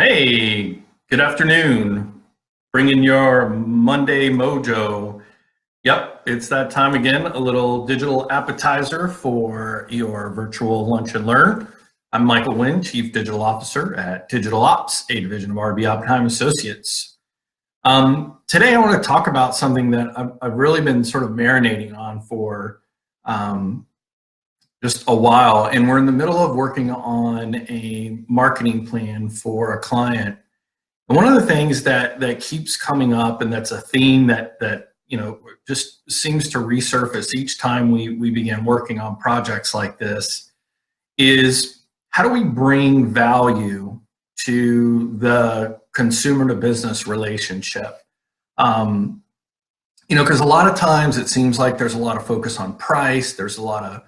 Hey, good afternoon. Bringing your Monday mojo. Yep, it's that time again. A little digital appetizer for your virtual lunch and learn. I'm Michael Wynn, Chief Digital Officer at Digital Ops, a division of RB Oppenheim Associates. Today, I want to talk about something that I've really been sort of marinating on for just a while, and we're in the middle of working on a marketing plan for a client. And one of the things that keeps coming up, and that's a theme that just seems to resurface each time we begin working on projects like this, is how do we bring value to the consumer to business relationship? Because a lot of times it seems like there's a lot of focus on price. There's a lot of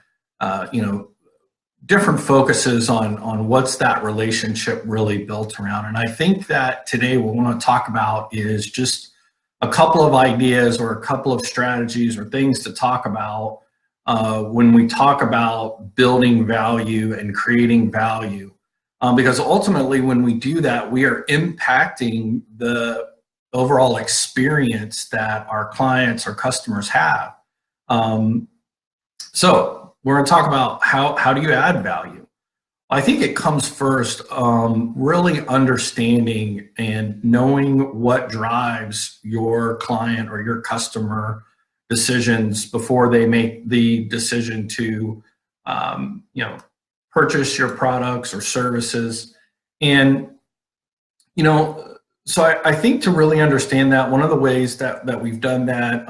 different focuses on what's that relationship really built around. And I think that today what we want to talk about is just a couple of ideas or a couple of strategies or things to talk about when we talk about building value and creating value. Because ultimately when we do that, we are impacting the overall experience that our clients or customers have. So we're going to talk about how do you add value. I think it comes first really understanding and knowing what drives your client or your customer decisions before they make the decision to purchase your products or services. And so I think to really understand that, one of the ways that we've done that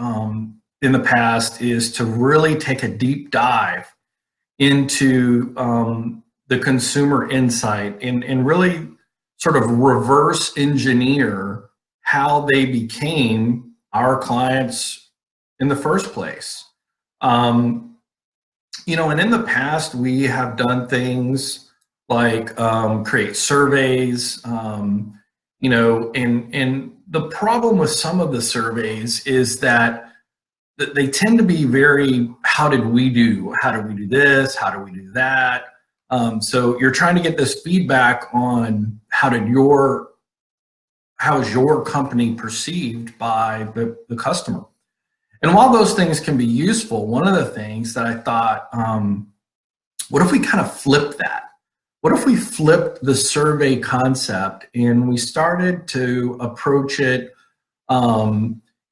in the past is to really take a deep dive into the consumer insight and really sort of reverse engineer how they became our clients in the first place. And in the past, we have done things like create surveys, and the problem with some of the surveys is that they tend to be very, how did we do? How do we do this? How do we do that? So you're trying to get this feedback on how is your company perceived by the customer? And while those things can be useful, one of the things that I thought, what if we kind of flip that? What if we flipped the survey concept and we started to approach it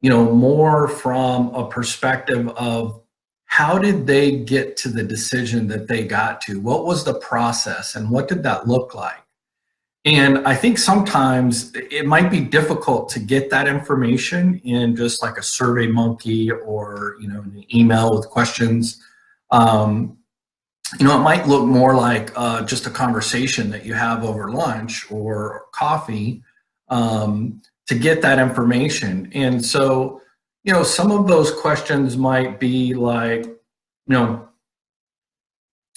more from a perspective of how did they get to the decision that they got to? What was the process and what did that look like? And I think sometimes it might be difficult to get that information in just like a Survey Monkey or, an email with questions. It might look more like just a conversation that you have over lunch or coffee to get that information. And so, some of those questions might be like,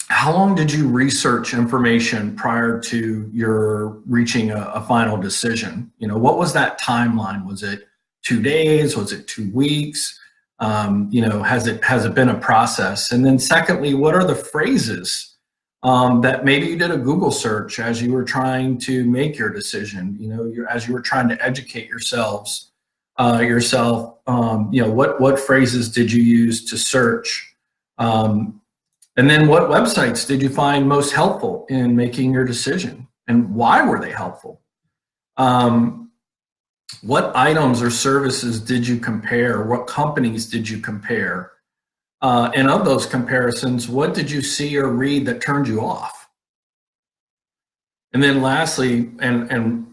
how long did you research information prior to your reaching a final decision? What was that timeline? Was it 2 days? Was it 2 weeks? Has it been a process? And then secondly, what are the phrases that maybe you did a Google search as you were trying to make your decision, as you were trying to educate yourself, what phrases did you use to search? And then what websites did you find most helpful in making your decision? And why were they helpful? What items or services did you compare? What companies did you compare? And of those comparisons, what did you see or read that turned you off? And then lastly, and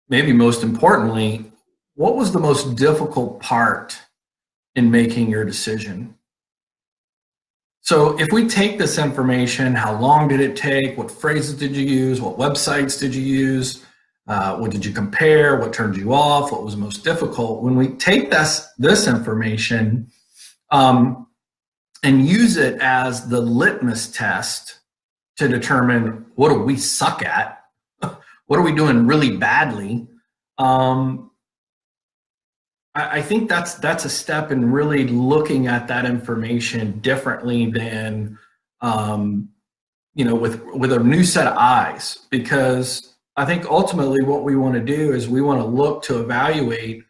maybe most importantly, what was the most difficult part in making your decision? So if we take this information, how long did it take? What phrases did you use? What websites did you use? What did you compare? What turned you off? What was most difficult? When we take this information and use it as the litmus test to determine what do we suck at, what are we doing really badly, I think that's a step in really looking at that information differently than with a new set of eyes, because I think ultimately what we want to do is we want to look to evaluate,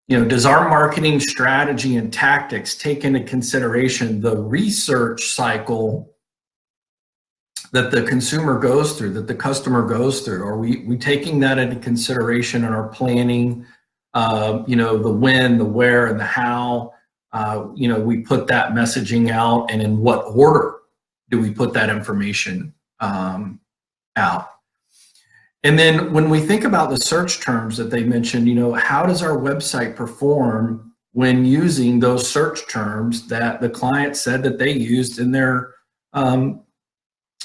does our marketing strategy and tactics take into consideration the research cycle that the consumer goes through, that the customer goes through? Are we taking that into consideration in our planning? The when, the where, and the how. We put that messaging out, and in what order do we put that information out? And then when we think about the search terms that they mentioned, how does our website perform when using those search terms that the client said that they used in their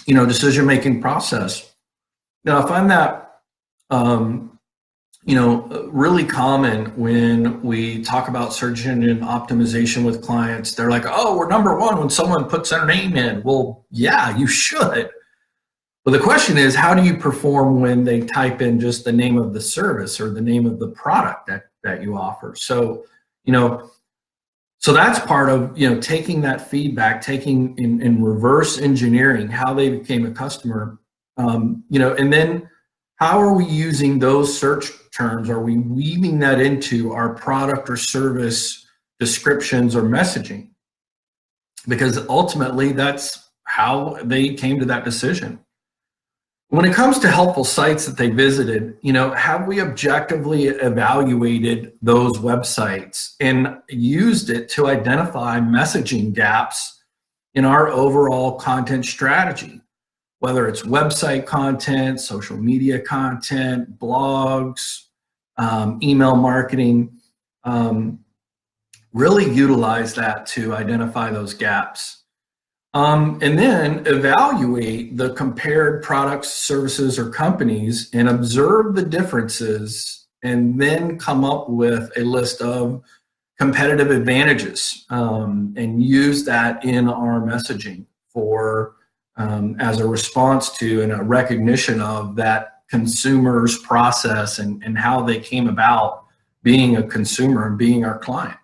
decision-making process? Now, I find that really common when we talk about search engine optimization with clients. They're like, oh, we're number one when someone puts their name in. Well, yeah, you should. But the question is, how do you perform when they type in just the name of the service or the name of the product that you offer? So, so that's part of, taking that feedback, taking in reverse engineering how they became a customer, and then how are we using those search terms? Are we weaving that into our product or service descriptions or messaging? Because ultimately that's how they came to that decision. When it comes to helpful sites that they visited, have we objectively evaluated those websites and used it to identify messaging gaps in our overall content strategy? Whether it's website content, social media content, blogs, email marketing, really utilize that to identify those gaps. And then evaluate the compared products, services, or companies and observe the differences, and then come up with a list of competitive advantages and use that in our messaging for as a response to and a recognition of that consumer's process and how they came about being a consumer and being our client.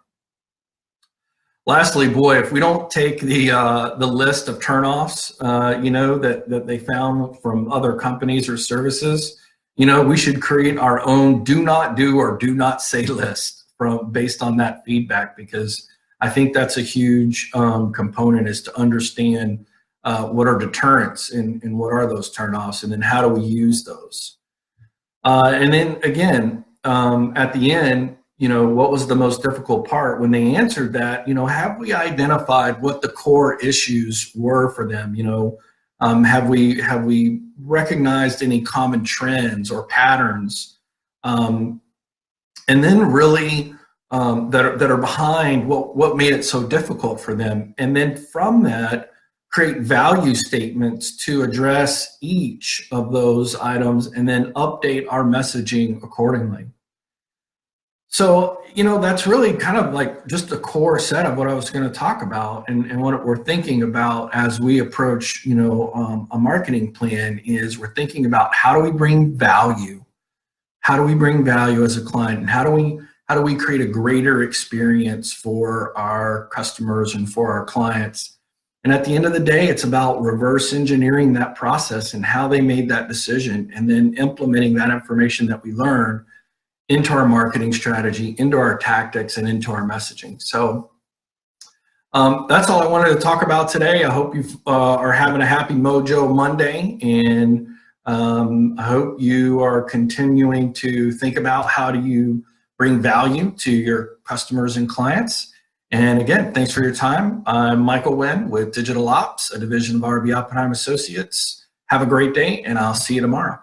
Lastly, boy, if we don't take the list of turnoffs, that they found from other companies or services, we should create our own do not do or do not say list based on that feedback, because I think that's a huge component, is to understand what are deterrents and what are those turnoffs, and then how do we use those? And then again, at the end, what was the most difficult part? When they answered that, have we identified what the core issues were for them? Have we recognized any common trends or patterns? And then really that are behind what made it so difficult for them. And then from that, create value statements to address each of those items, and then update our messaging accordingly. So, that's really kind of like just a core set of what I was going to talk about, and what we're thinking about as we approach, a marketing plan. Is we're thinking about how do we bring value? How do we bring value as a client? And how do we create a greater experience for our customers and for our clients? And at the end of the day, it's about reverse engineering that process and how they made that decision, and then implementing that information that we learned into our marketing strategy, into our tactics, and into our messaging. So that's all I wanted to talk about today. I hope you are having a happy Mojo Monday, and I hope you are continuing to think about how do you bring value to your customers and clients. And again, thanks for your time. I'm Michael Wynn with Digital Ops, a division of RB Oppenheim Associates. Have a great day, and I'll see you tomorrow.